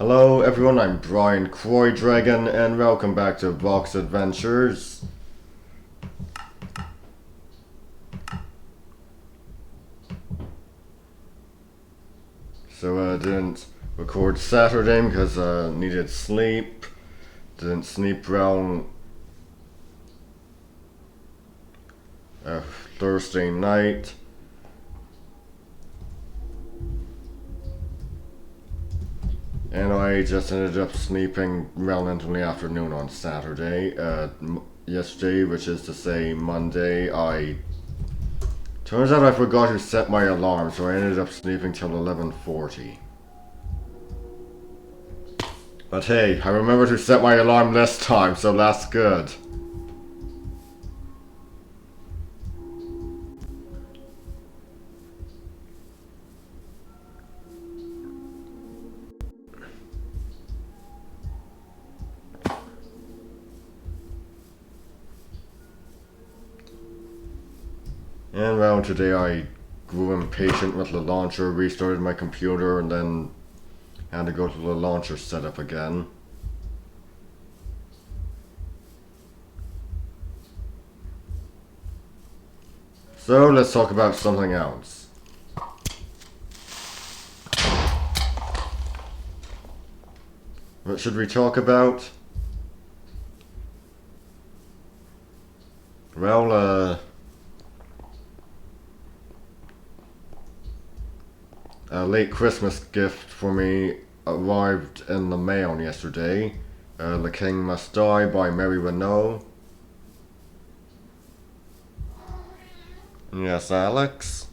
Hello everyone, I'm Brian Croydragon and welcome back to Vox Adventures. So I didn't record Saturday because I needed sleep. Didn't sleep well Thursday night. And I just ended up sleeping well into the afternoon on Saturday. Yesterday, which is to say Monday, turns out I forgot to set my alarm, so I ended up sleeping till 11:40. But hey, I remember to set my alarm this time, so that's good. And well, today I grew impatient with the launcher, restarted my computer, and then had to go to the launcher setup again. So let's talk about something else. What should we talk about? Well, a late Christmas gift for me arrived in the mail yesterday. The King Must Die by Mary Renault. Yes, Alex?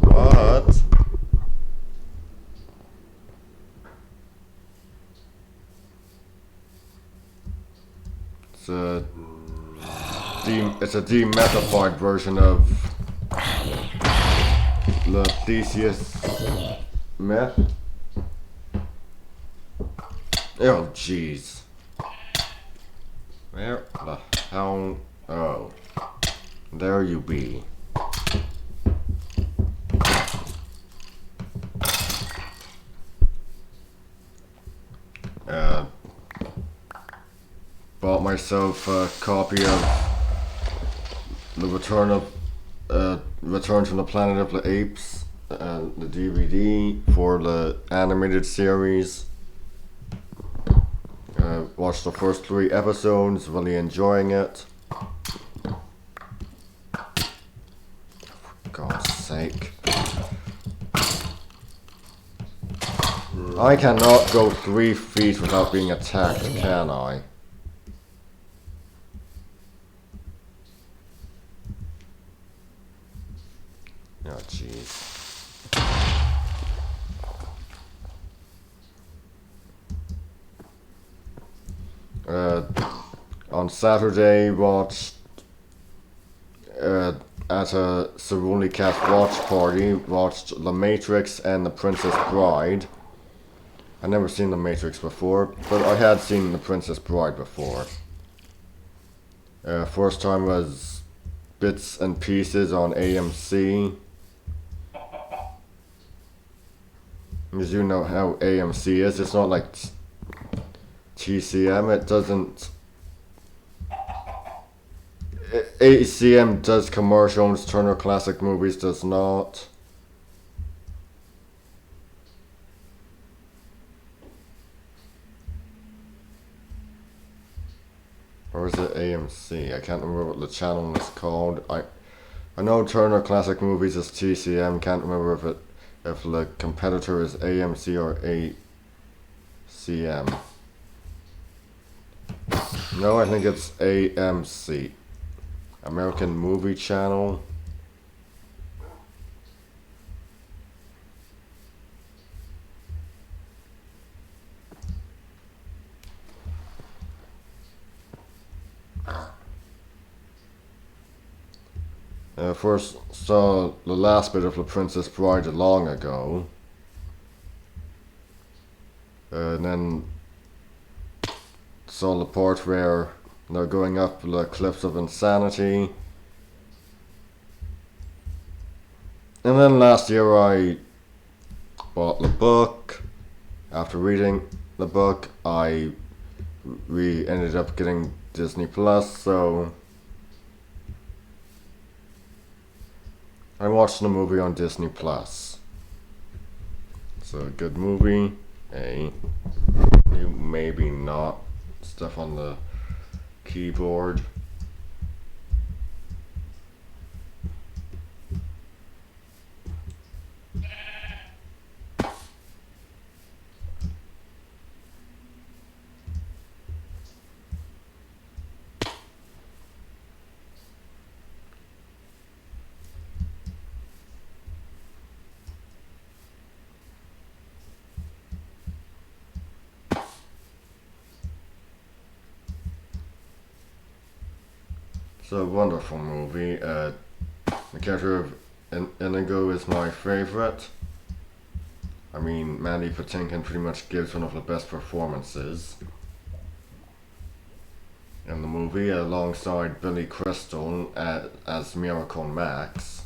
What? It's a demethyfied version of the Theseus meth. Oh, jeez. Where the hell? Oh. There you be. Bought myself a copy of the Return to the Planet of the Apes, the DVD for the animated series. Watched the first 3 episodes, really enjoying it. For God's sake. I cannot go 3 feet without being attacked, can I? Oh, jeez. On Saturday, watched at a Cerulli Cat watch party, watched The Matrix and The Princess Bride. I've never seen The Matrix before, but I had seen The Princess Bride before. First time was Bits and Pieces on AMC. As you know how AMC is, it's not like TCM, it doesn't... ACM does commercials, Turner Classic Movies does not. Or is it AMC? I can't remember what the channel is called. I know Turner Classic Movies is TCM, can't remember if the competitor is AMC or ACM. No, I think it's AMC. American Movie Channel. First saw the last bit of The Princess Bride long ago. And then saw the part where they're going up the cliffs of insanity. And then last year I bought the book, After reading the book, we ended up getting Disney Plus, so I watched the movie on Disney Plus. It's a good movie. Maybe not. Stuff on the keyboard. It's a wonderful movie. The character of Inigo is my favorite. I mean, Mandy Patinkin pretty much gives one of the best performances in the movie, alongside Billy Crystal as Miracle Max.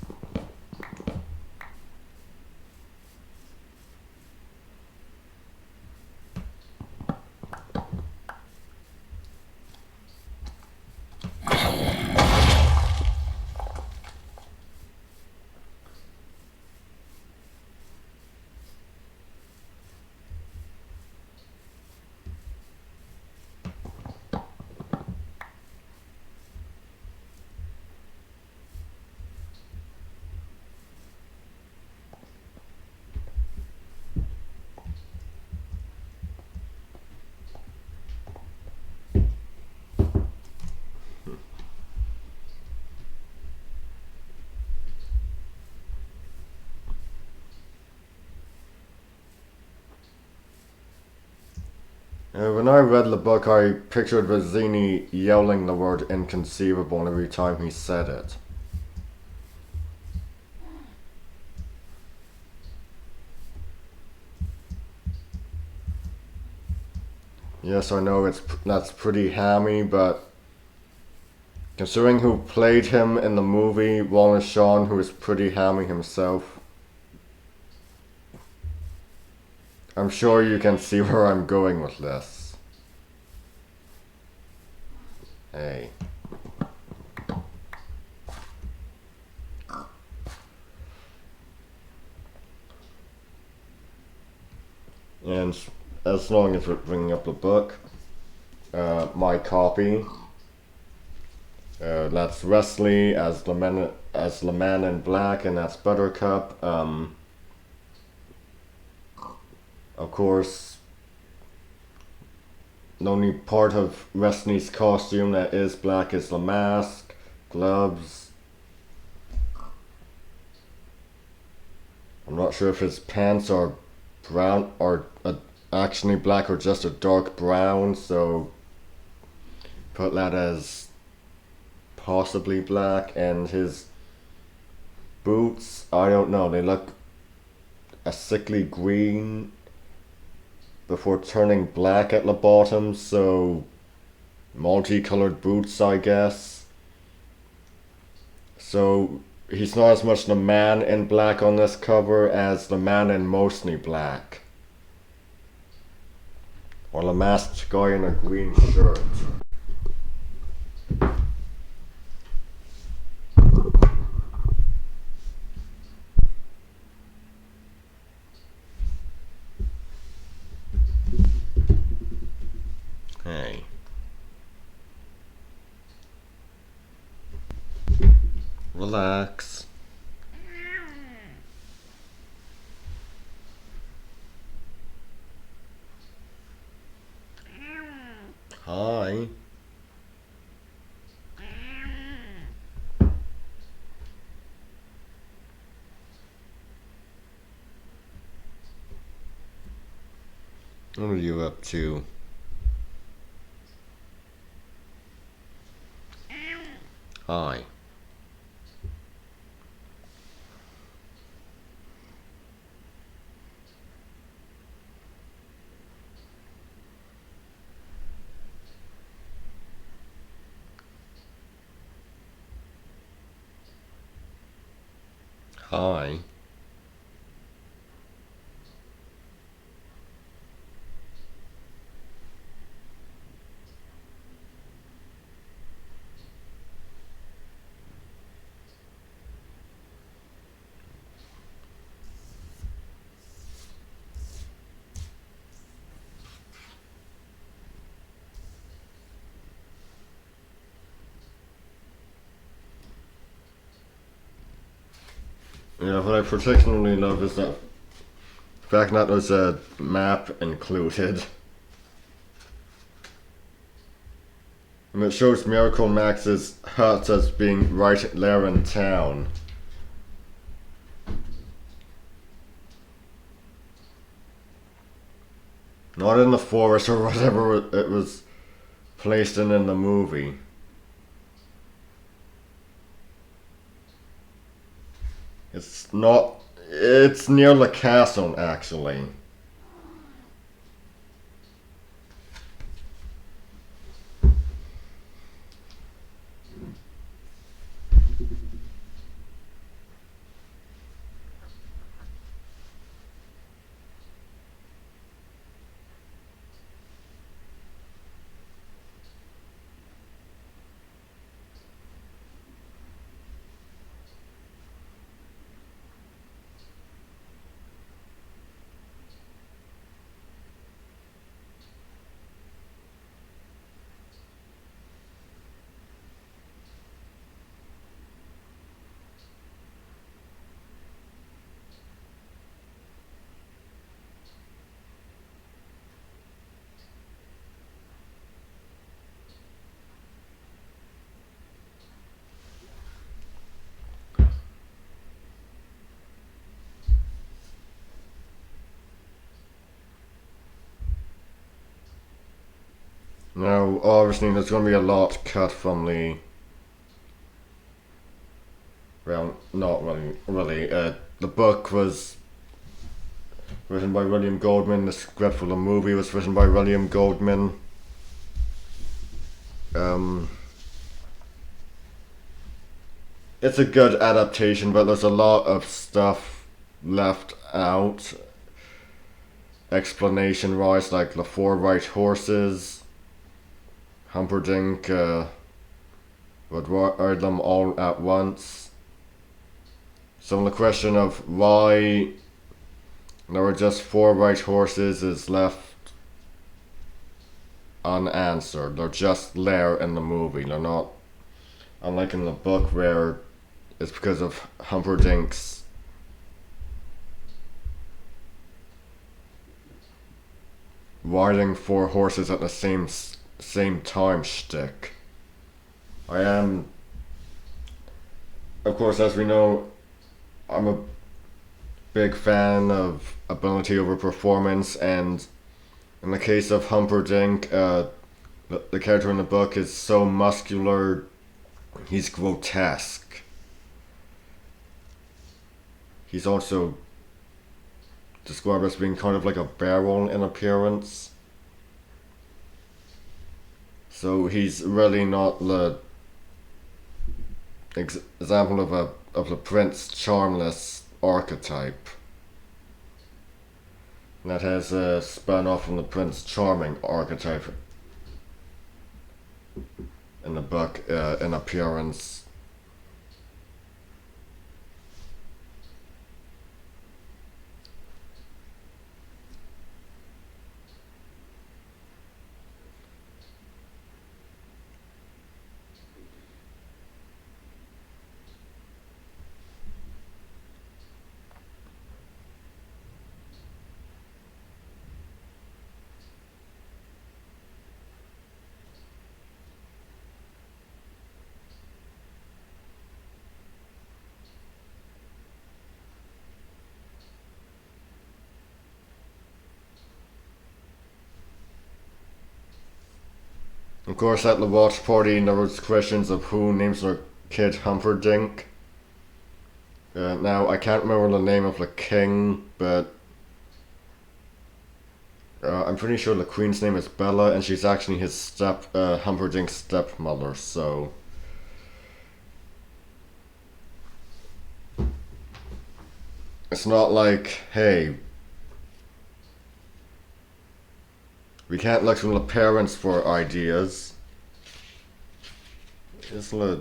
When I read the book, I pictured Vizzini yelling the word inconceivable every time he said it. Yes, I know that's pretty hammy, but considering who played him in the movie, Wallace Shawn, who is pretty hammy himself, I'm sure you can see where I'm going with this. Hey. And as long as we're bringing up the book, my copy, that's Wesley as the man in black, and that's Buttercup. Of course, the only part of Wesley's costume that is black is the mask, gloves. I'm not sure if his pants are brown or actually black or just a dark brown, so put that as possibly black. And his boots, I don't know, they look a sickly green before turning black at the bottom, so multicolored boots, I guess. So he's not as much the man in black on this cover as the man in mostly black. Or the masked guy in a green shirt. Hey. Relax. Hi. What are you up to? Hi. Hi. Yeah, what I particularly love is that fact that there's a map included. And it shows Miracle Max's hut as being right there in town. Not in the forest or whatever it was placed in the movie. It's not. It's near the castle, actually. Now, obviously, there's going to be a lot cut from the. Well, not really. The book was written by William Goldman. The script for the movie was written by William Goldman. Um, it's a good adaptation, but there's a lot of stuff left out. Explanation wise, like the four white horses. Humperdinck would ride them all at once. So the question of why there were just four white horses is left unanswered. They're just there in the movie. They're not, unlike in the book where it's because of Humperdinck's riding four horses at the same time shtick. I am, of course, as we know, I'm a big fan of ability over performance, and in the case of Humperdinck, the character in the book is so muscular, he's grotesque. He's also described as being kind of like a barrel in appearance. So he's really not the example of the Prince Charmless archetype. And that has spun off from the Prince Charming archetype in the book in appearance. Of course, at the watch party, there was questions of who names their kid Humperdinck. Now, I can't remember the name of the king, but I'm pretty sure the queen's name is Bella, and she's actually his Humperdinck's stepmother, so. It's not like, hey, we can't look to the parents for ideas. It's like.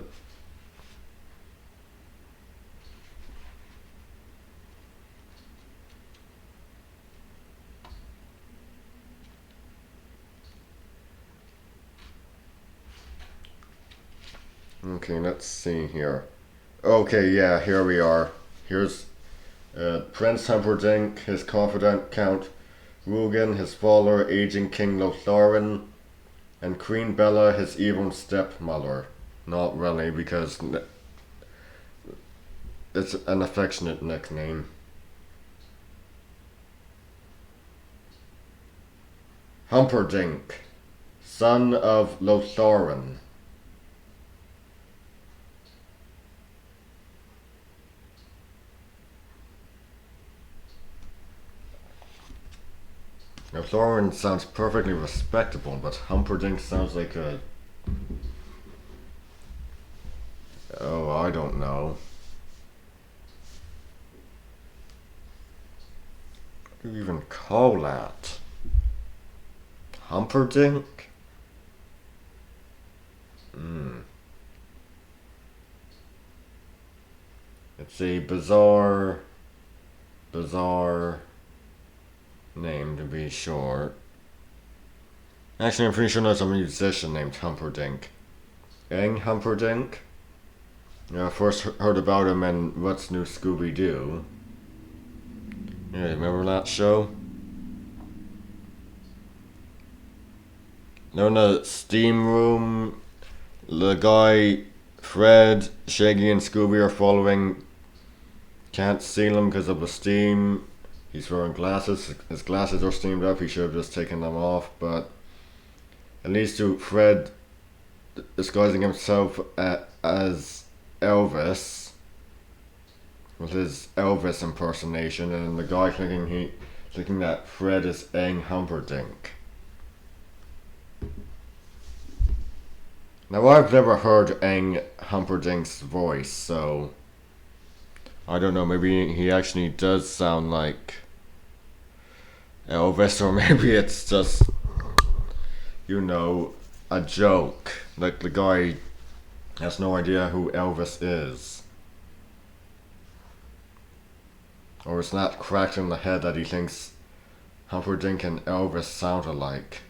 Okay, let's see here. Okay, yeah, here we are. Here's Prince Humperdinck, his confidant Count Rugen, his follower, aging King Lothlorien, and Queen Bella, his evil stepmother. Not really, because it's an affectionate nickname. Humperdinck, son of Lothlorien. Lothlorien sounds perfectly respectable, but Humperdinck sounds like a... Oh, I don't know. What do you even call that? Humperdinck? It's a bizarre name to be sure. Actually, I'm pretty sure there's a musician named Humperdinck. Eng Humperdinck? I first heard about him in What's New Scooby-Doo. Yeah, remember that show? No, in the steam room, the guy, Fred, Shaggy, and Scooby are following. Can't see him because of the steam. He's wearing glasses. His glasses are steamed up. He should have just taken them off, but it leads to Fred disguising himself as Elvis with his Elvis impersonation, and the guy thinking that Fred is Eng Humperdinck. Now, I've never heard Eng Humperdinck's voice, so I don't know, maybe he actually does sound like Elvis, or maybe it's just, a joke. Like the guy has no idea who Elvis is. Or it's not cracked in the head that he thinks Humperdinck and Elvis sound alike.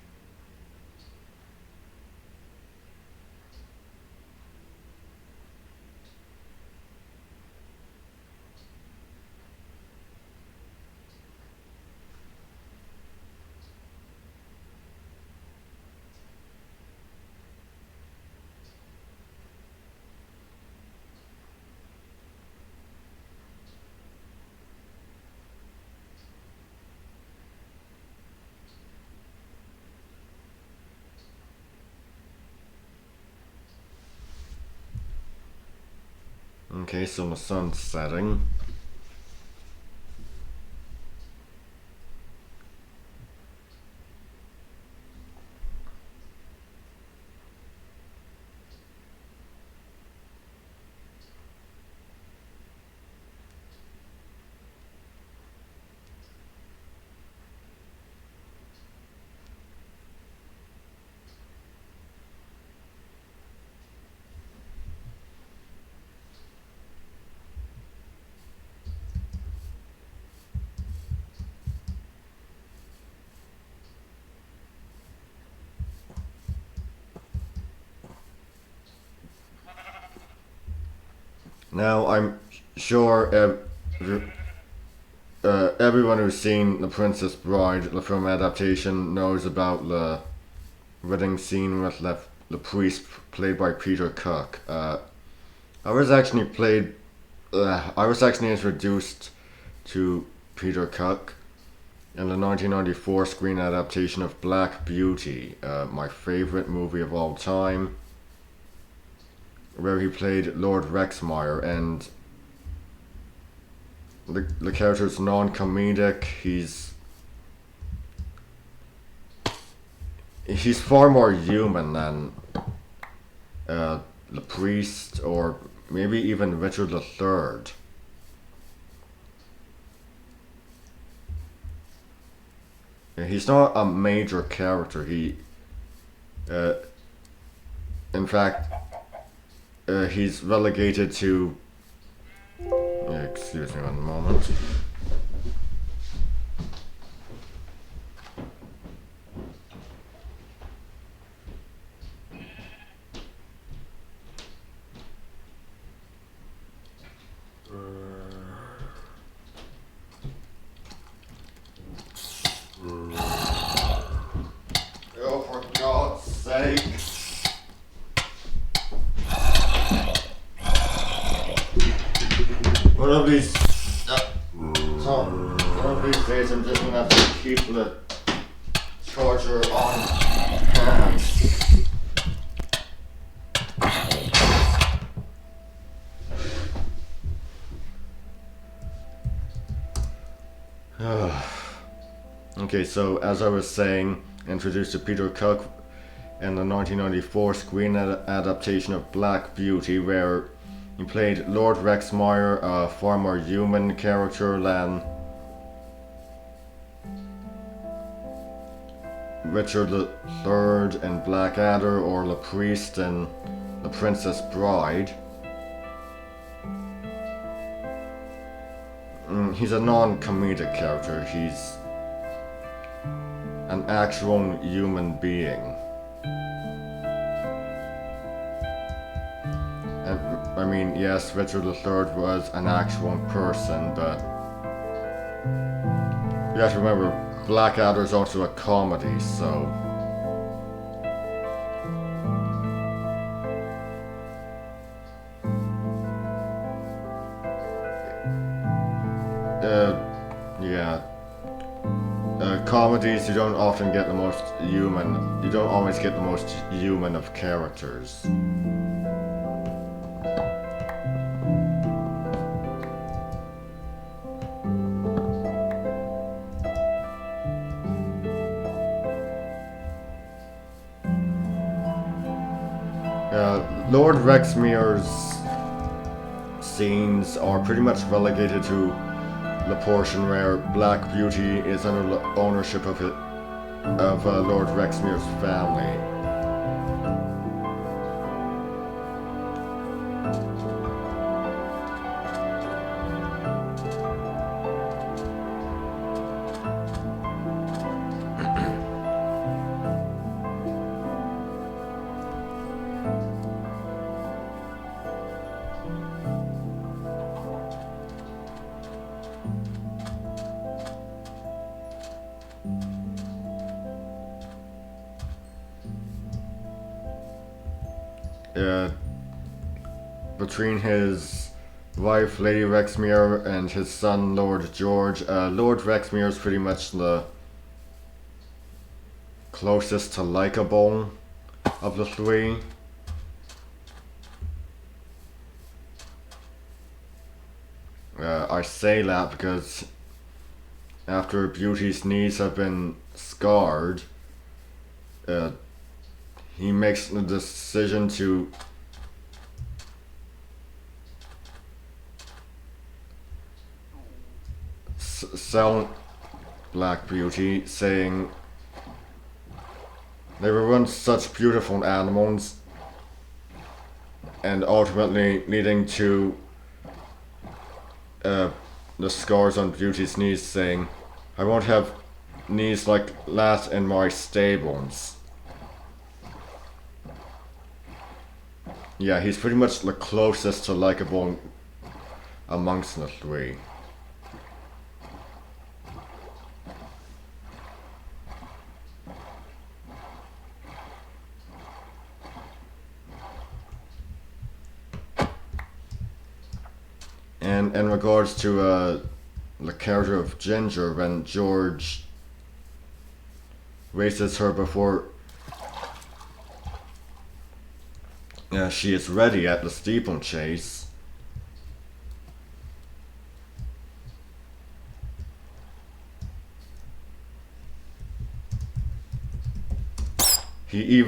Okay, so the sun's setting. Now, I'm sure everyone who's seen The Princess Bride, the film adaptation, knows about the wedding scene with the priest played by Peter Cook. I was actually introduced to Peter Cook in the 1994 screen adaptation of Black Beauty, my favorite movie of all time, where he played Lord Rexmire, and the character's non-comedic. He's far more human than the priest, or maybe even Richard III. He's not a major character. In fact, he's relegated to. Excuse me one moment. charger on hand. Okay, so as I was saying, introduced to Peter Cook in the 1994 screen adaptation of Black Beauty, where he played Lord Rexmire, a former human character, than Richard III in Blackadder, or Le Priest in The Princess Bride. He's a non-comedic character. He's an actual human being. And, I mean, yes, Richard III was an actual person, but you have to remember, Blackadder is also a comedy, so... yeah. Comedies, you don't often get the most human, you don't always get the most human of characters. Lord Rexmire's scenes are pretty much relegated to the portion where Black Beauty is under ownership of Lord Rexmire's family. Between his wife, Lady Rexmire, and his son, Lord George, Lord Rexmire is pretty much the closest to likable of the three. I say that because after Beauty's knees have been scarred, he makes the decision to sell Black Beauty, saying they were once such beautiful animals, and ultimately leading to the scars on Beauty's knees, saying, "I won't have knees like that in my stables." Yeah, he's pretty much the closest to likable amongst the three. And in regards to the character of Ginger, when George races her before she is ready at the steeplechase, he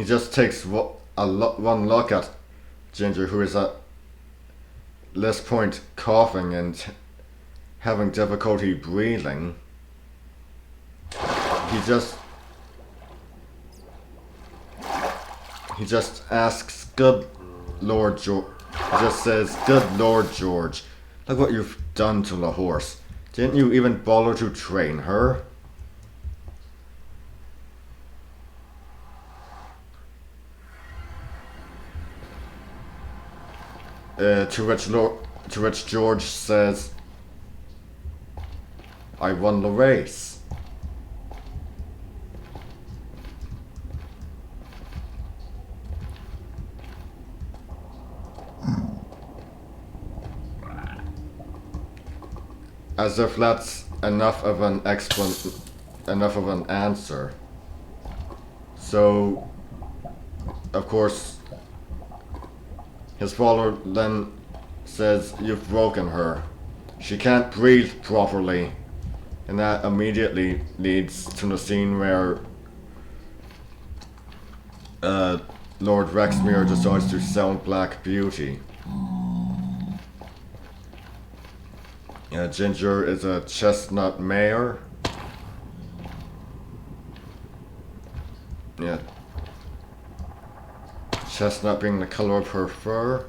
just takes one look at Ginger, who is at this point coughing and having difficulty breathing. He just asks, "Good Lord George," he just says, "Good Lord George, look what you've done to the horse. Didn't you even bother to train her?" To which George says, "I won the race." As if that's enough of an enough of an answer. So, of course, his father then says, "You've broken her. She can't breathe properly." And that immediately leads to the scene where Lord Rexmere decides to sell Black Beauty. Ginger is a chestnut mare. Yeah. Chestnut being the color of her fur.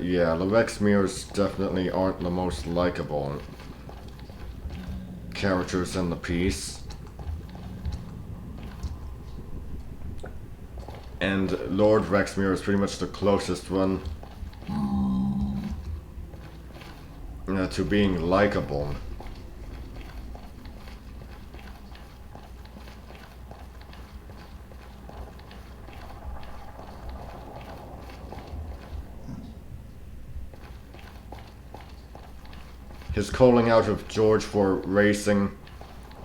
Yeah, the Rexmeres definitely aren't the most likable characters in the piece. And Lord Rexmere is pretty much the closest one to being likable. His calling out of George for racing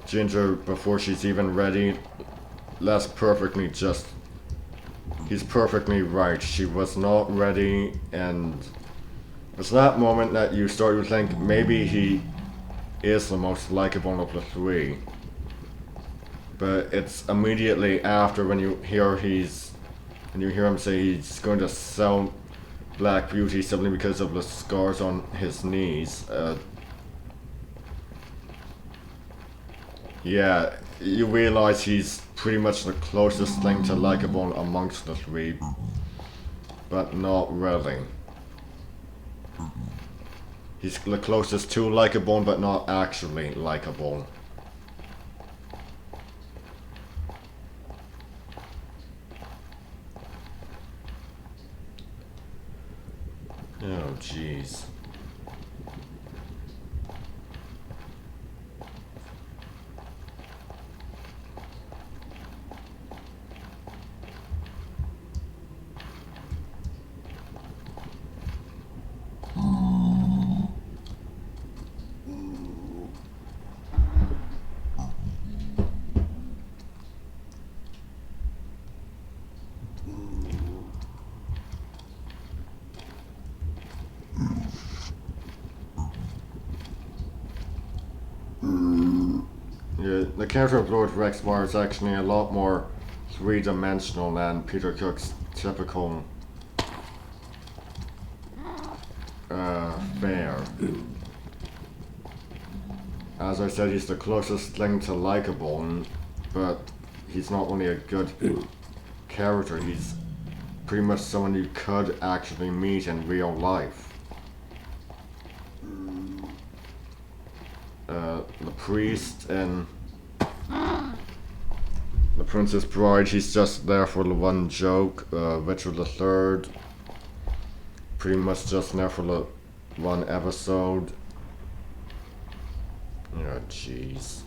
Ginger before she's even ready, that's perfectly just. He's perfectly right. She was not ready, and it's that moment that you start to think maybe he is the most likable of the three. But it's immediately after when you hear him say he's going to sell Black Beauty simply because of the scars on his knees. Yeah, you realize he's pretty much the closest thing to likable amongst the three, but not really. He's the closest to likable, but not actually likable. Oh, jeez. Yeah, the character of Lord Rexmar is actually a lot more three-dimensional than Peter Cook's typical fare. As I said, he's the closest thing to likable, but he's not only a good character, he's pretty much someone you could actually meet in real life. The priest and the Princess Bride, he's just there for the one joke. Richard III, pretty much just there for the one episode. Oh, jeez.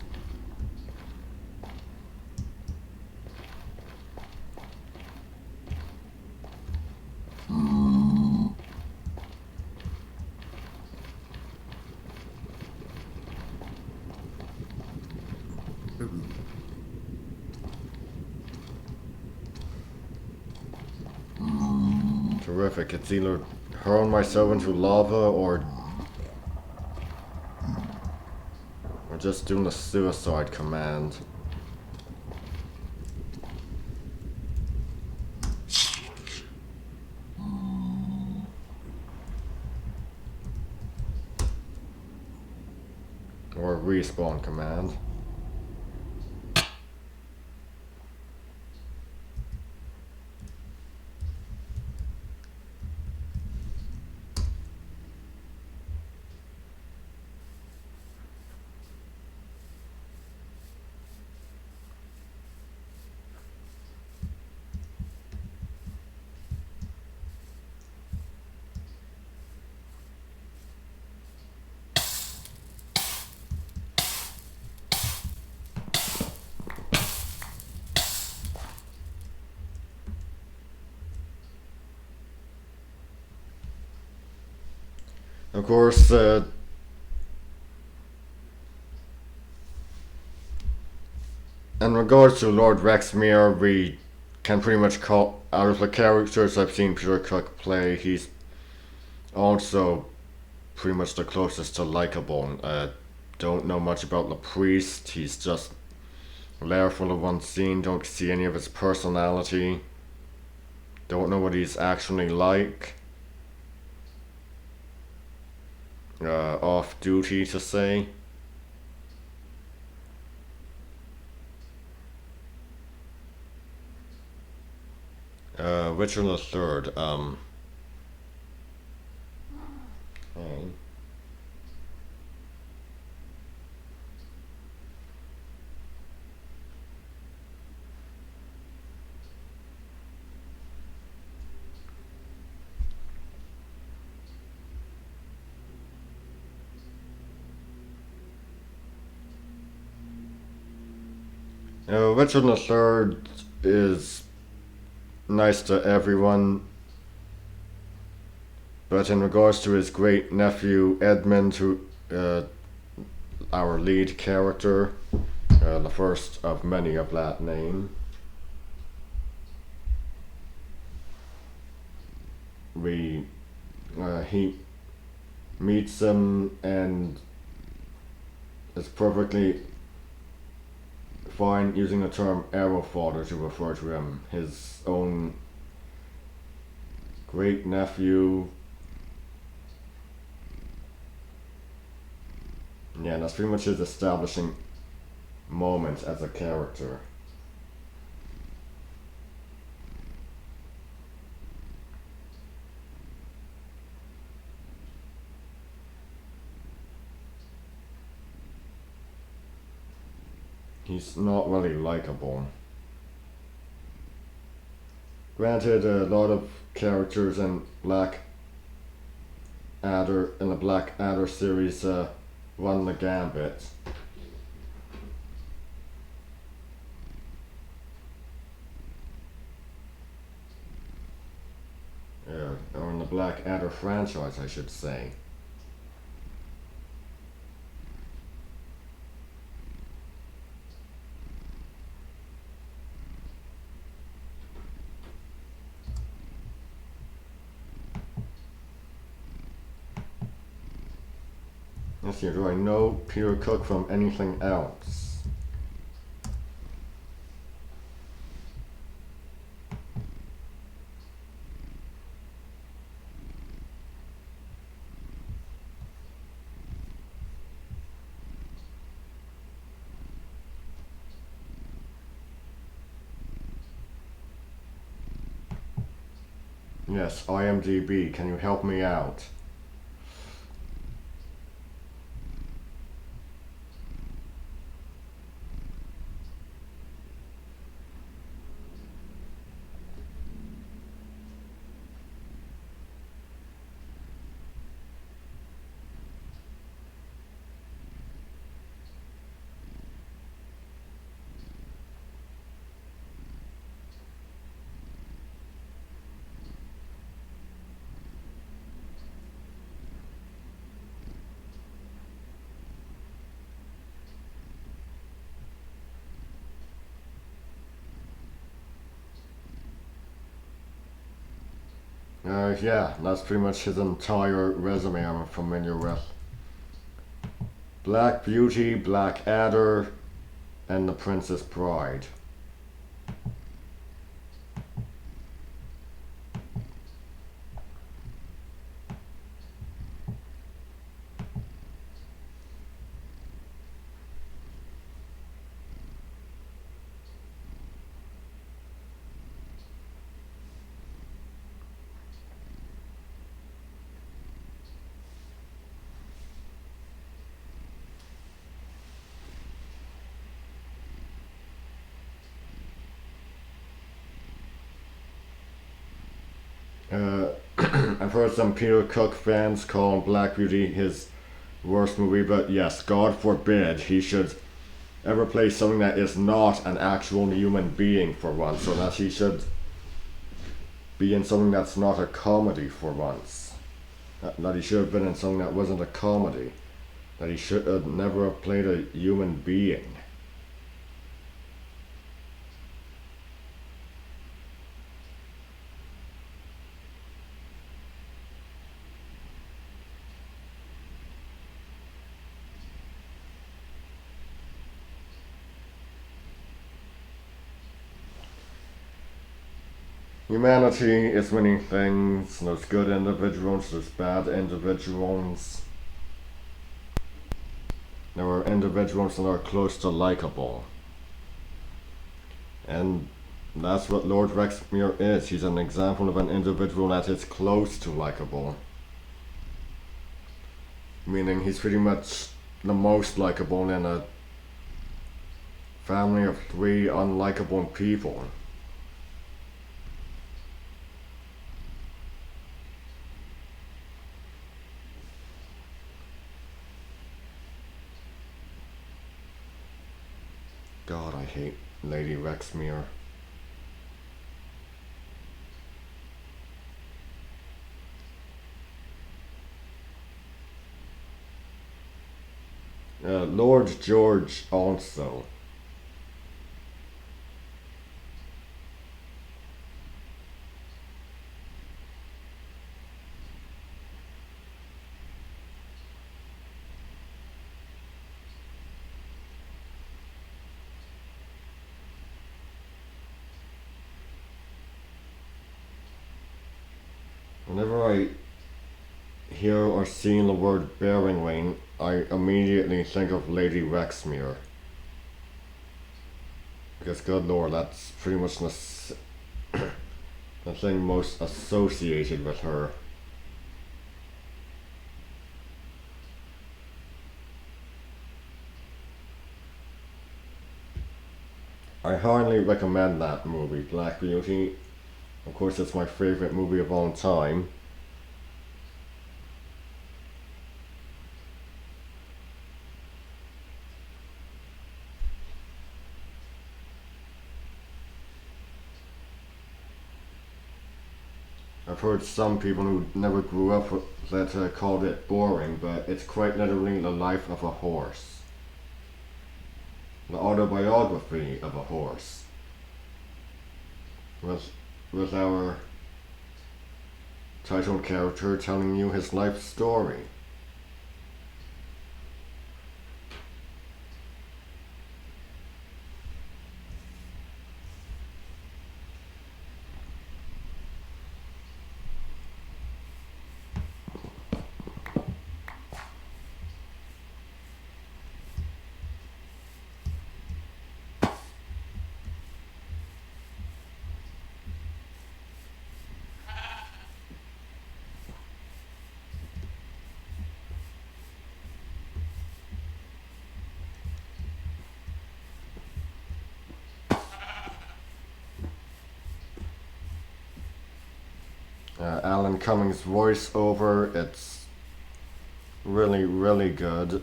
Terrific. It's either hurling myself into lava or just doing the suicide command. Or a respawn command. Of course, in regards to Lord Rexmere, we can pretty much call out of the characters I've seen Peter Cook play, he's also pretty much the closest to likable. Don't know much about the priest. He's just there for the one scene. Don't see any of his personality. Don't know what he's actually like. Off duty to say. Richard the Third. Hang. Richard the Third is nice to everyone, but in regards to his great nephew Edmund, who our lead character, the first of many of that name, he meets him and is perfectly fine using the term arrow father to refer to him, his own great nephew. Yeah, that's pretty much his establishing moment as a character. He's not really likable. Granted, a lot of characters in the Black Adder series run the gambit. Or in the Black Adder franchise, I should say. Let's see, do I know Peter Cook from anything else? Yes, IMDb, can you help me out? Yeah, that's pretty much his entire resume I'm familiar with. Black Beauty, Black Adder, and The Princess Bride. I've heard some Peter Cook fans call Black Beauty his worst movie, but yes, God forbid he should ever play something that is not an actual human being for once, so that he should be in something that's not a comedy for once. That he should have been in something that wasn't a comedy. That he should have never have played a human being. Humanity is many things. There's good individuals, there's bad individuals. There are individuals that are close to likable. And that's what Lord Rexmere is. He's an example of an individual that is close to likable. Meaning he's pretty much the most likable in a family of three unlikable people. God, I hate Lady Rexmere. Lord George also. Whenever I hear or see the word Bearingwing, I immediately think of Lady Rexmere. Because good lord, that's pretty much the thing most associated with her. I highly recommend that movie, Black Beauty. Of course, it's my favorite movie of all time. I've heard some people who never grew up with that called it boring, but it's quite literally the life of a horse. The autobiography of a horse. With our title character telling you his life story. Alan Cummings' voiceover, it's really, really good.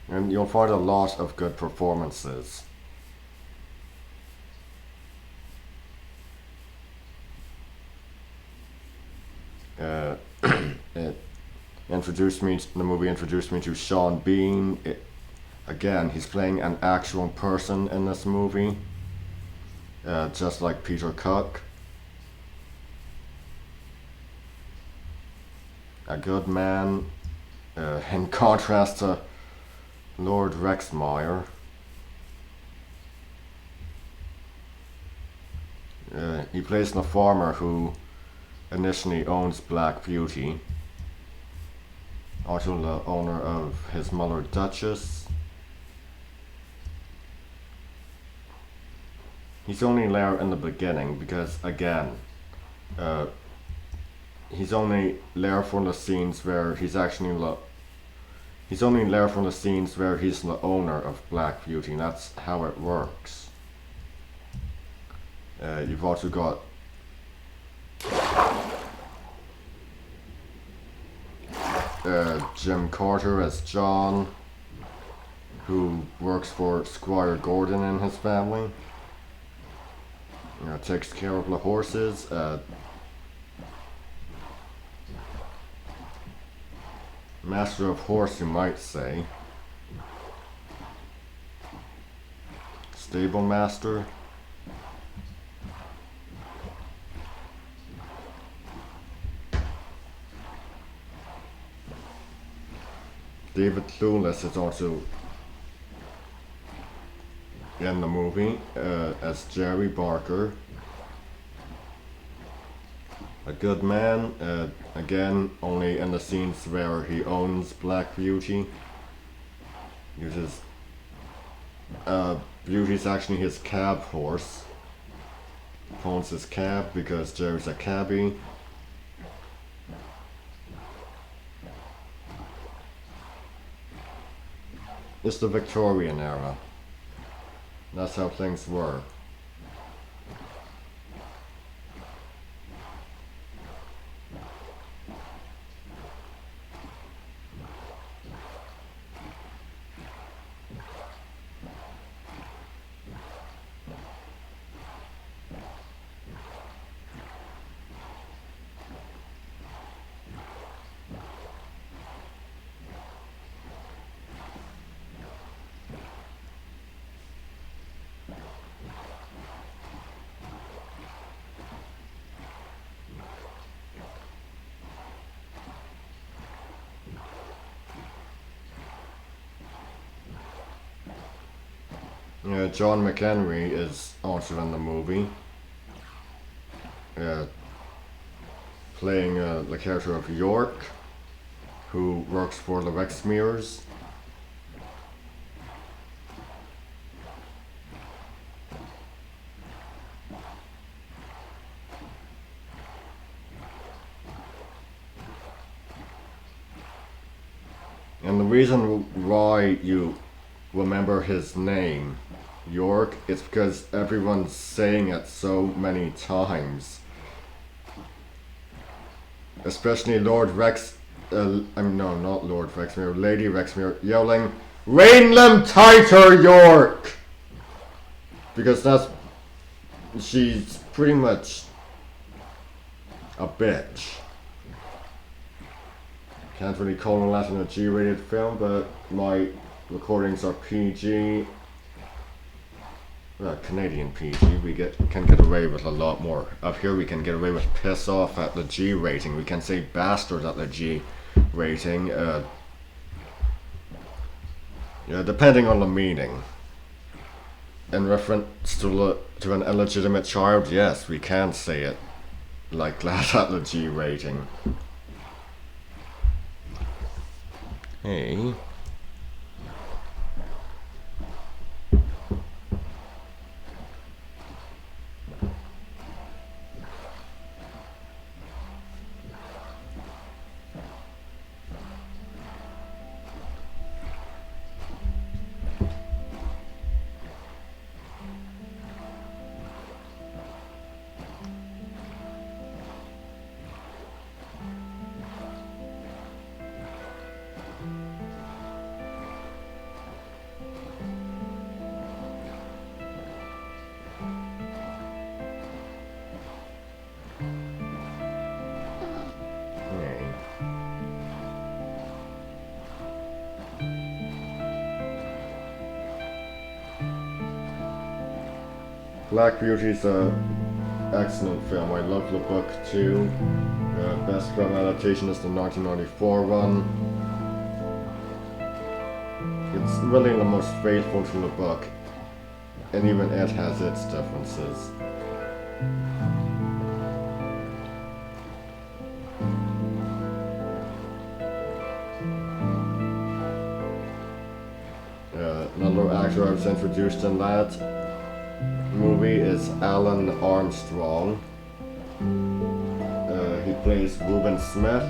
And you'll find a lot of good performances. It introduced me, the movie introduced me to Sean Bean. Again, he's playing an actual person in this movie. Just like Peter Cook. A good man, in contrast to Lord Rexmere. He plays the farmer who initially owns Black Beauty, also the owner of his mother Duchess. He's only there in the beginning because, again, he's only there for the scenes where he's actually he's only there for the scenes where he's the owner of Black Beauty. That's how it works. You've also got Jim Carter as John, who works for Squire Gordon and his family. Takes care of the horses. Master of horse, you might say. Stable master. David Thewlis is also in the movie as Jerry Barker. A good man, again, only in the scenes where he owns Black Beauty. Uses Beauty's actually his cab horse. Owns his cab because Jerry's a cabbie. It's the Victorian era. That's how things were. John McHenry is also in the movie, playing the character of York, who works for the Wexmeres. And the reason why you remember his name, York, it's because everyone's saying it so many times. Especially Lord Rex, no, not Lord Rexmere, Lady Rexmere, yelling, "Rein them tighter, York!" Because she's pretty much a bitch. Can't really call that in a G-rated film, but my recordings are PG. Well, Canadian PG. We can get away with a lot more. Up here, we can get away with piss off at the G rating. We can say bastard at the G rating. Depending on the meaning. In reference to an illegitimate child, yes, we can say it like that at the G rating. Hey. Black Beauty's a excellent film. I love the book too. Best film adaptation is the 1994 one. It's really the most faithful to the book, and even it has its differences. Another actor I was introduced in that movie is Alan Armstrong. He plays Reuben Smith,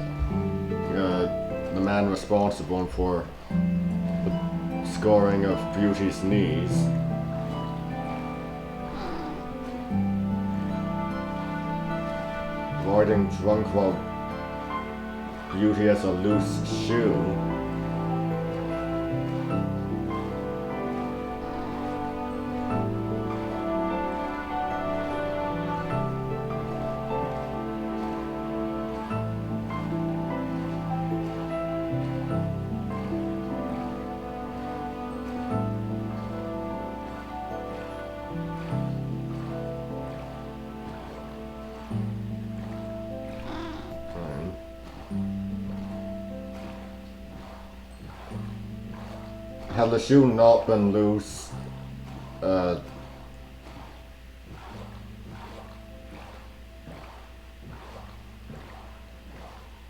the man responsible for the scoring of Beauty's knees. Riding drunk while Beauty has a loose shoe. had the shoe not been loose,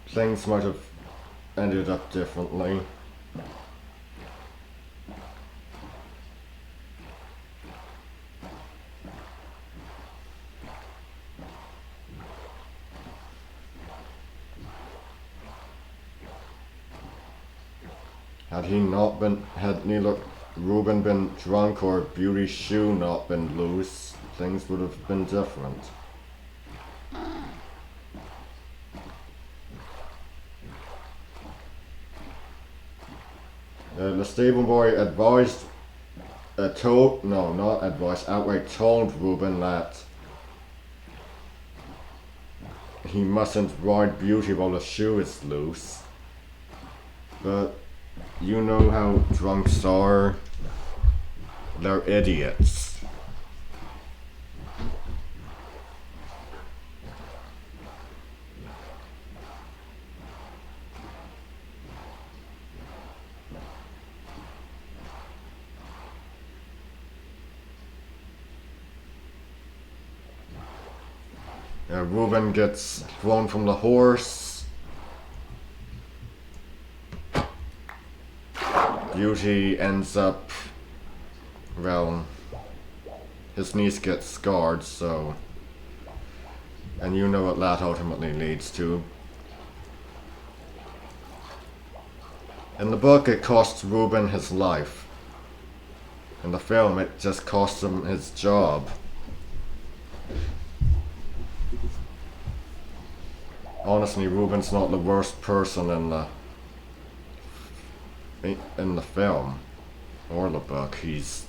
things might have ended up differently. Had neither Ruben been drunk or Beauty's shoe not been loose, things would have been different. The stable boy outright told Ruben that he mustn't ride Beauty while the shoe is loose. But you know how drunks are. They're idiots. Ruben gets thrown from the horse. Beauty ends up, well, his niece gets scarred, so, and you know what that ultimately leads to. In the book, it costs Ruben his life. In the film, it just costs him his job. Honestly, Ruben's not the worst person in the film or the book. His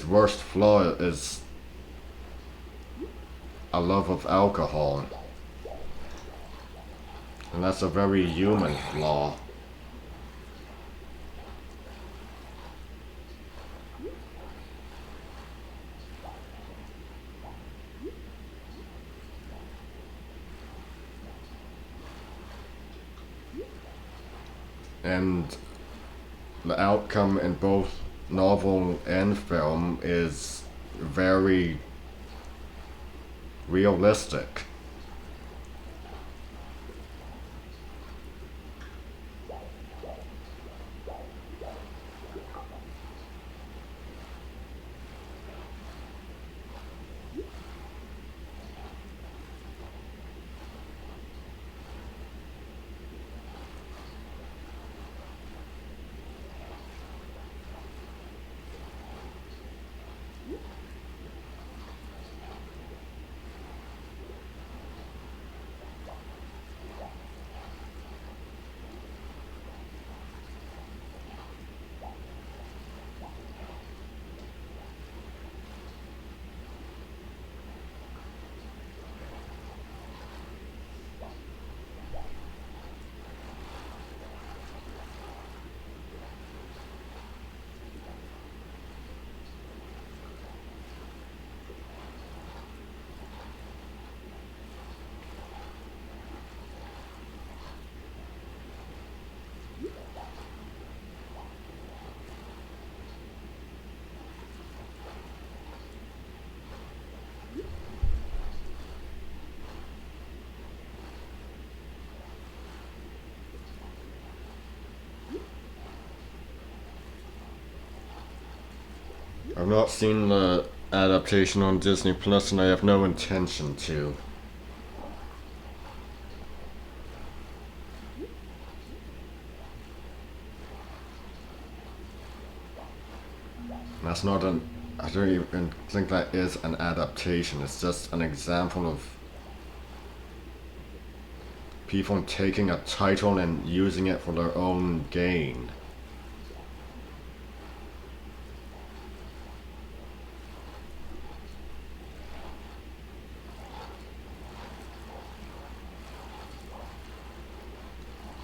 worst flaw is a love of alcohol, and that's a very human flaw. And the outcome in both novel and film is very realistic. I've not seen the adaptation on Disney Plus, and I have no intention to. That's not an... I don't even think that is an adaptation. It's just an example of people taking a title and using it for their own gain.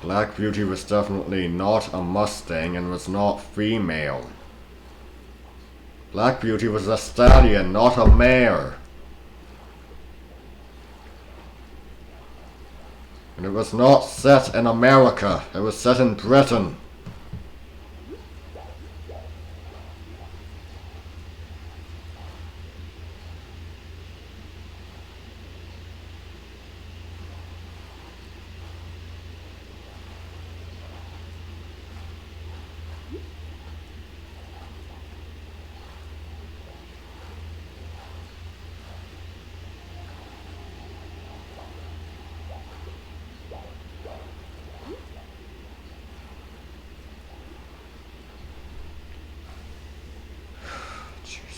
Black Beauty was definitely not a Mustang and was not female. Black Beauty was a stallion, not a mare. And it was not set in America, it was set in Britain.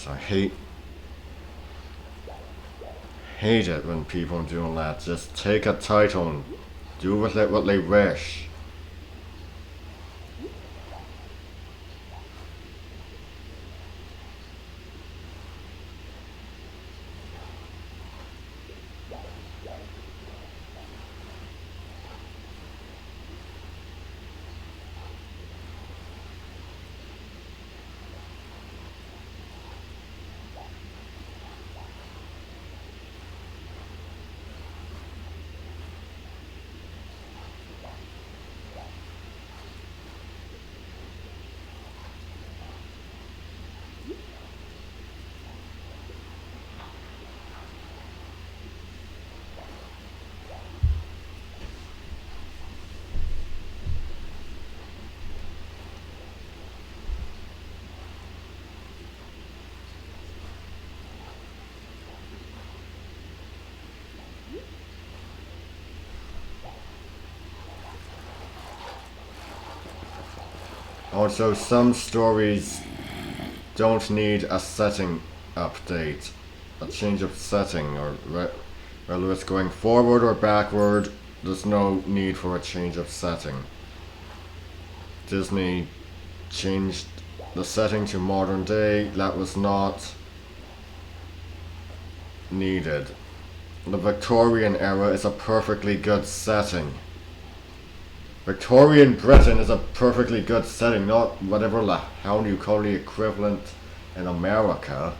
So I hate it when people do that. Just take a title and do with it what they wish. Also, some stories don't need a setting update, a change of setting, or whether it's going forward or backward, there's no need for a change of setting. Disney changed the setting to modern day. That was not needed. The Victorian era is a perfectly good setting. Victorian Britain is a perfectly good setting, not whatever the hell you call the equivalent in America.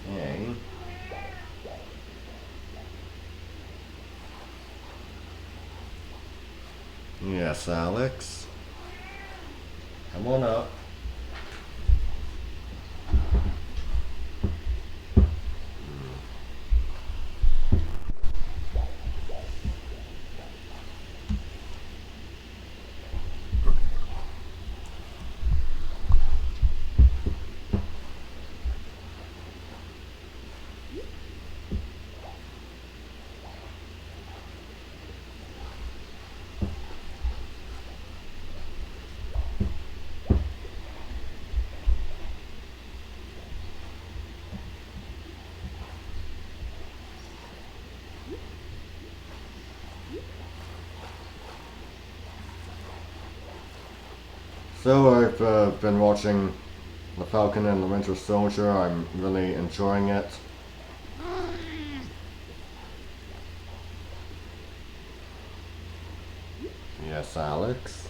Yay. Yes, Alex. Come on up. So I've been watching The Falcon and the Winter Soldier. I'm really enjoying it. Yes, Alex.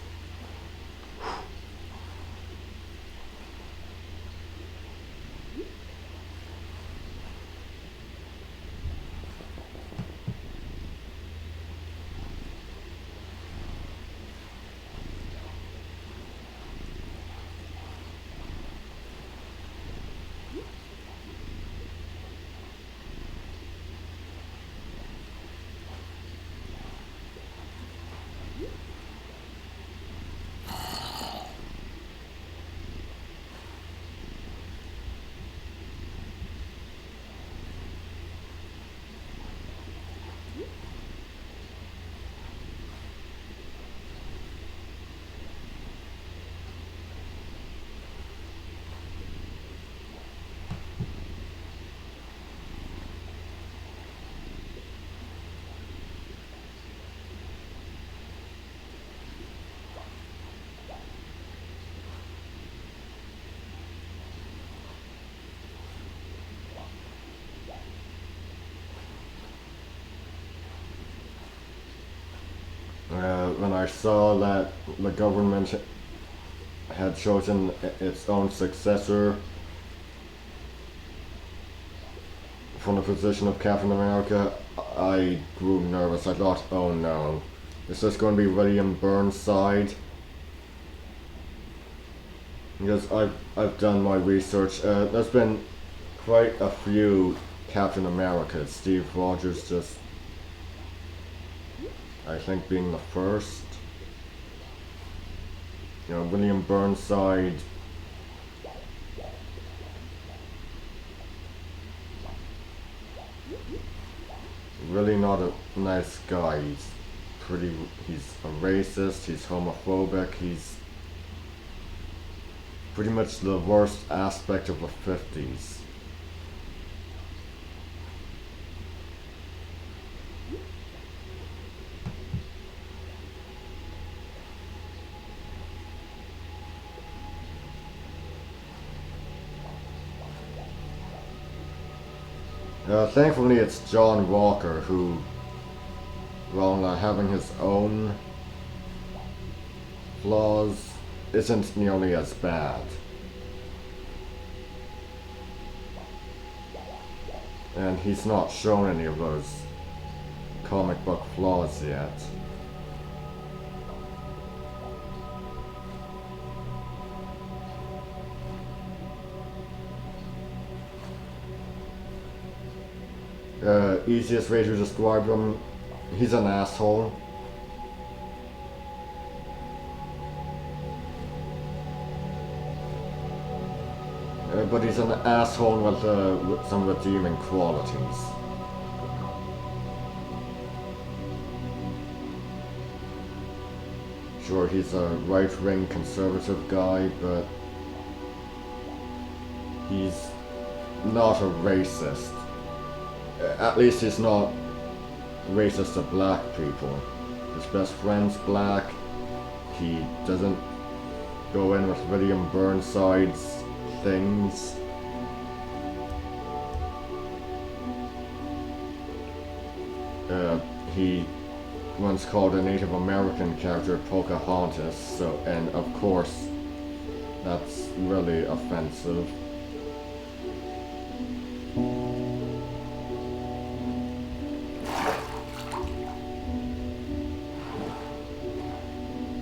When I saw that the government had chosen its own successor from the position of Captain America, I grew nervous. I thought, oh no, is this going to be William Burnside? Because I've done my research. There's been quite a few Captain Americas. Steve Rogers just, I think, being the first. You know, William Burnside. really not a nice guy. He's a racist, he's homophobic, he's pretty much the worst aspect of the 50s. Thankfully, it's John Walker who, while having his own flaws, isn't nearly as bad. And he's not shown any of those comic book flaws yet. Easiest way to describe him, he's an asshole. But he's an asshole with some redeeming qualities. Sure, he's a right-wing conservative guy, but he's not a racist. At least he's not racist to black people. His best friend's black. He doesn't go in with William Burnside's things. He once called a Native American character Pocahontas, so, and of course that's really offensive.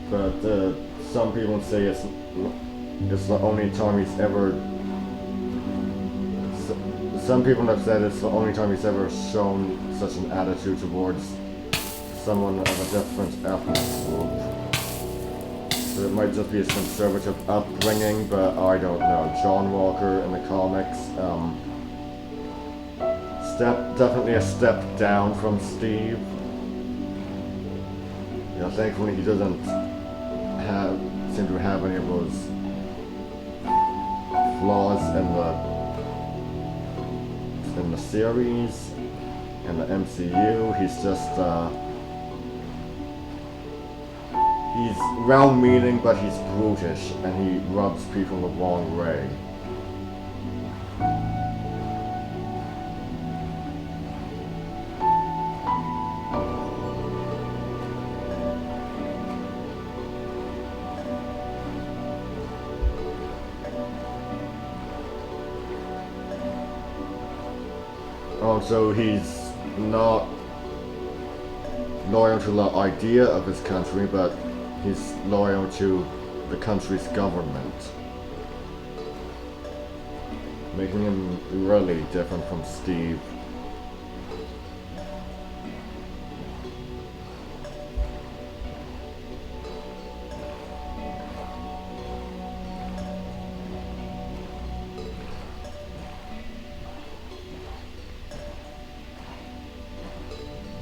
But some people say it's the only time he's ever. Some people have said it's the only time he's ever shown such an attitude towards someone of a different ethnic group. So it might just be his conservative upbringing, but I don't know. John Walker in the comics, definitely a step down from Steve. Thankfully he doesn't seem to have any of those flaws in the series, in the MCU. He's just he's well-meaning, but he's brutish, and he rubs people the wrong way. Also, he's not loyal to the idea of his country, but he's loyal to the country's government, making him really different from Steve.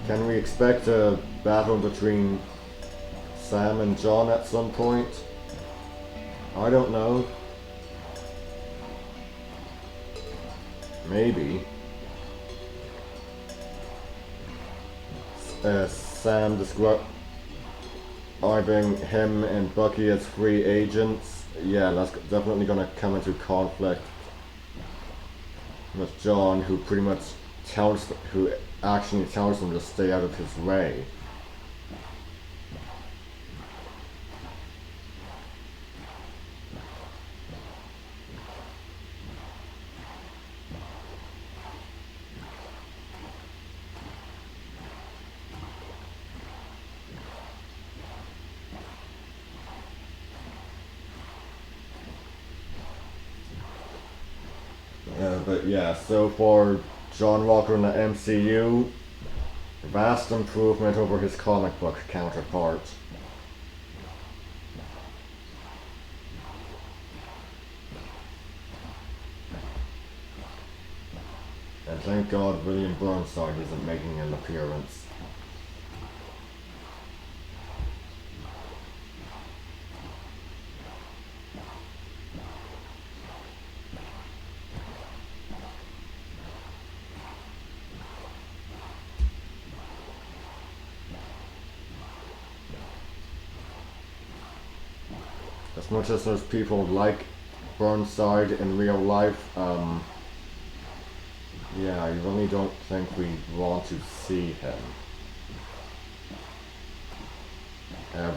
Can we expect a battle between Sam and John at some point? I don't know. Maybe. Sam describing him and Bucky as free agents. Yeah, that's definitely gonna come into conflict with John, who pretty much who actually tells them to stay out of his way. But yeah, so for John Walker in the MCU, vast improvement over his comic book counterpart. And thank God William Burnside isn't making an appearance. As much as there's people like Burnside in real life, yeah, I really don't think we want to see him. Ever.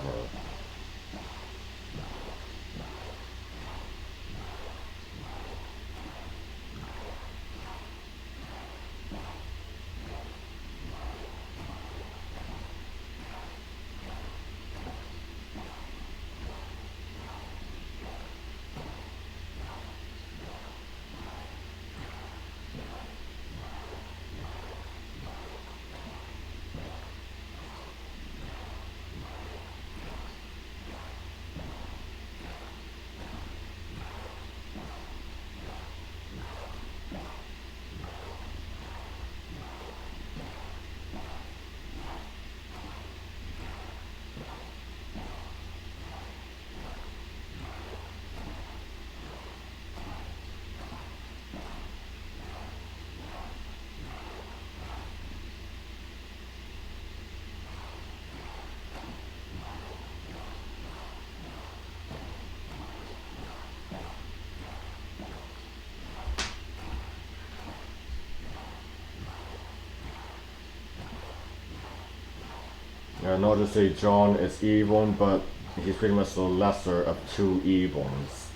Not to say John is evil, but he's pretty much the lesser of two evils.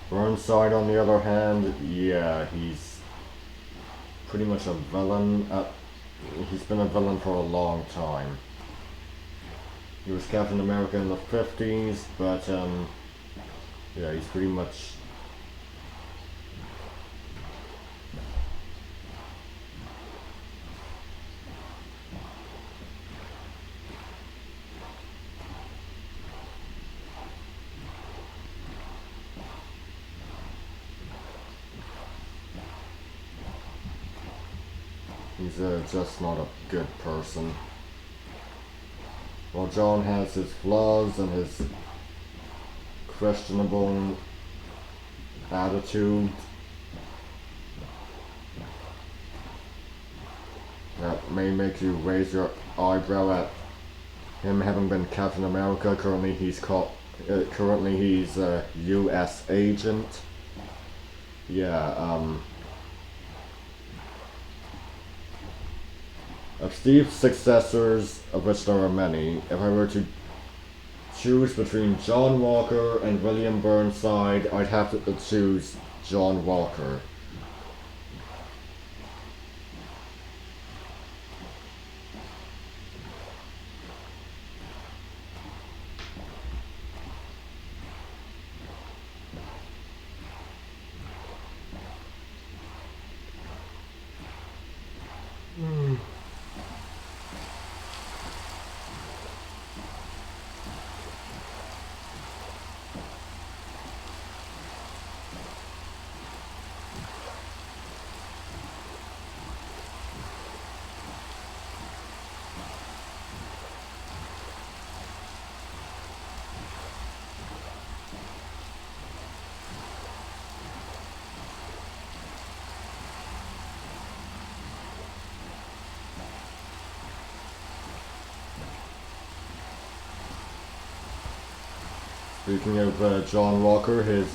Burnside, on the other hand, yeah, he's pretty much a villain. He's been a villain for a long time. He was Captain America in the 50s, but yeah, he's pretty much. He's just not a good person. While John has his flaws and his questionable attitude that may make you raise your eyebrow at him having been Captain America. Currently he's a U.S. agent. Yeah, of Steve's successors, of which there are many, if I were to choose between John Walker and William Burnside, I'd have to choose John Walker. Speaking of John Walker, his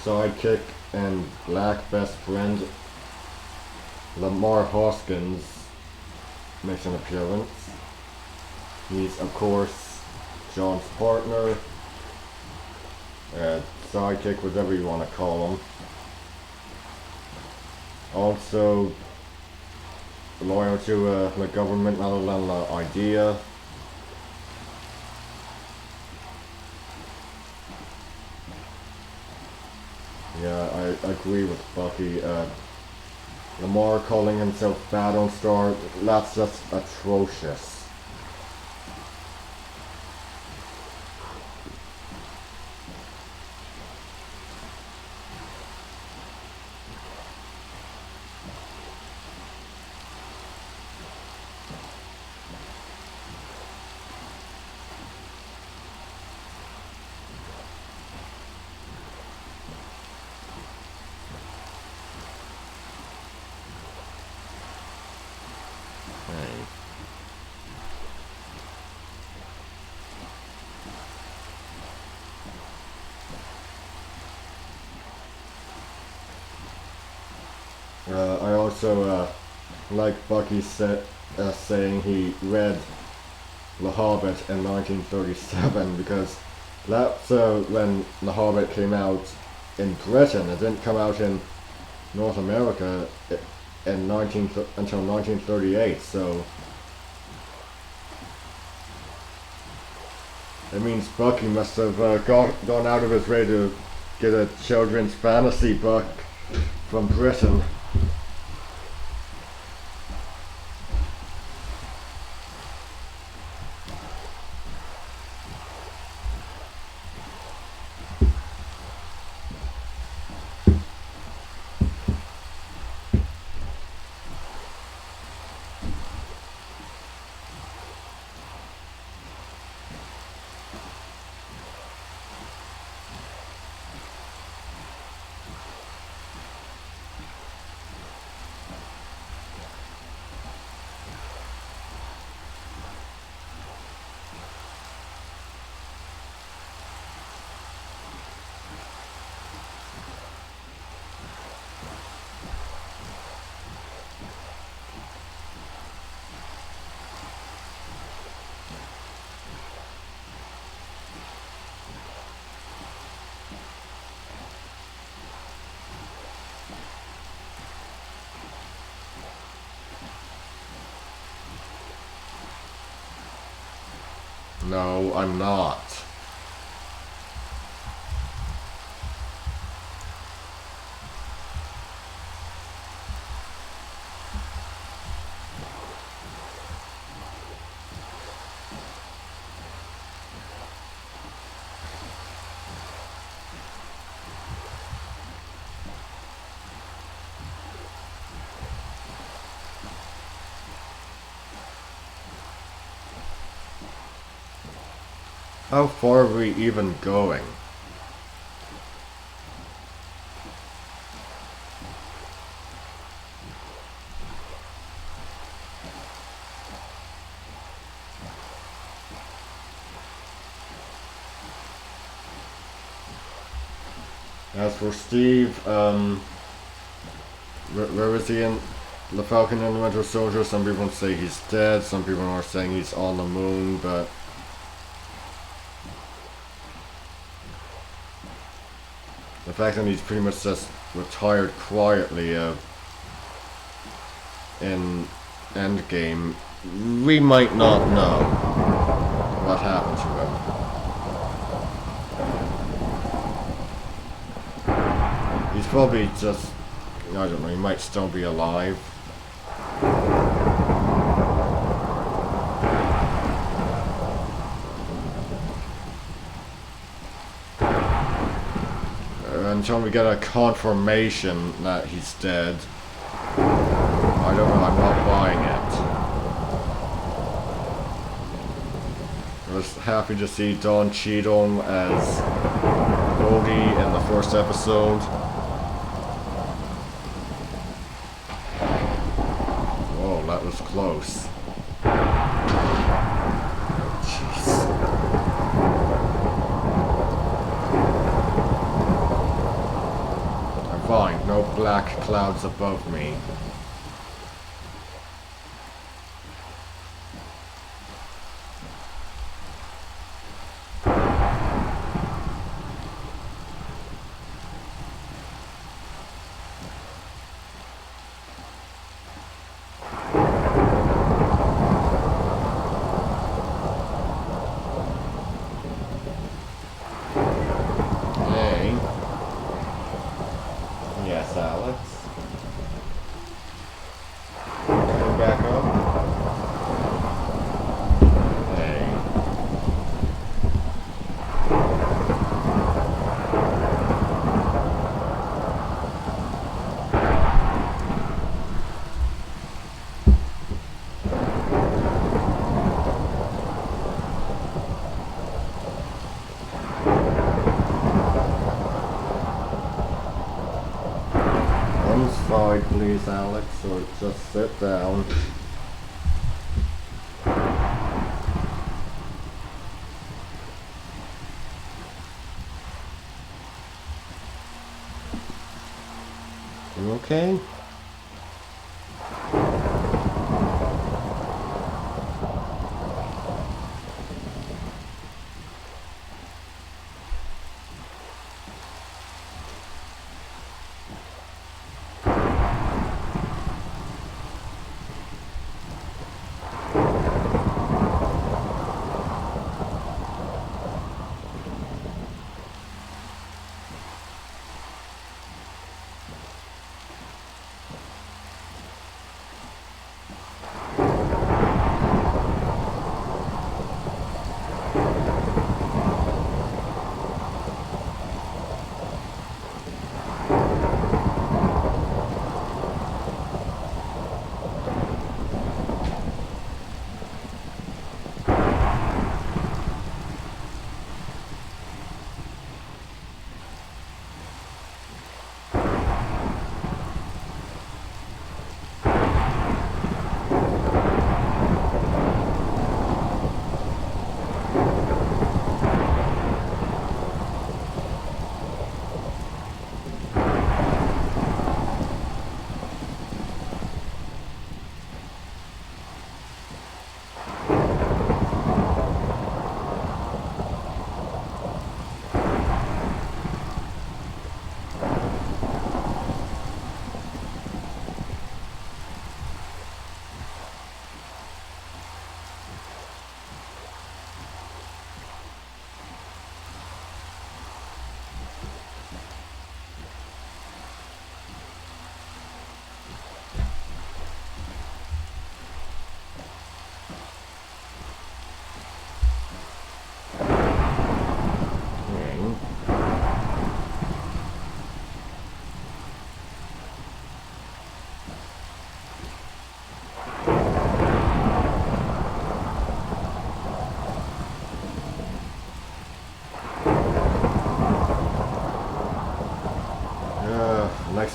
sidekick and black best friend Lamar Hoskins makes an appearance. He's of course John's partner, sidekick, whatever you want to call him. Also loyal to the government rather than the idea. Yeah, I agree with Bucky. Lamar calling himself Battlestar, that's just atrocious. I also like Bucky saying he read The Hobbit in 1937 because that's when The Hobbit came out in Britain. It didn't come out in North America until 1938, so it means Bucky must have gone out of his way to get a children's fantasy book from Britain. No, I'm not. How far are we even going? As for Steve, where is he in The Falcon and the Winter Soldier? Some people say he's dead, some people are saying he's on the moon, but the fact that he's pretty much just retired quietly in Endgame, we might not know what happened to him. He's probably just, I don't know, he might still be alive. Until we get a confirmation that he's dead, I don't know, I'm not buying it. I was happy to see Don Cheadle as Rhodey in the first episode. Whoa, that was close. Fine, no black clouds above me. Yes, Alex. Coming back up. Hey. One side, please, Alex, or just sit down. You okay?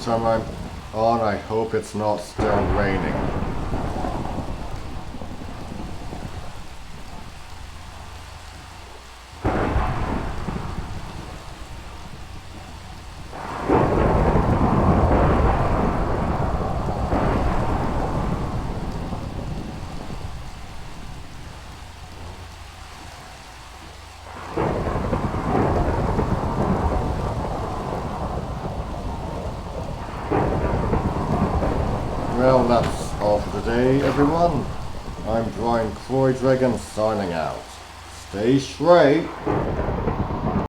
next time I'm on, I hope it's not still raining. Well, that's all for today, everyone. I'm Brian Croydregan signing out. Stay straight.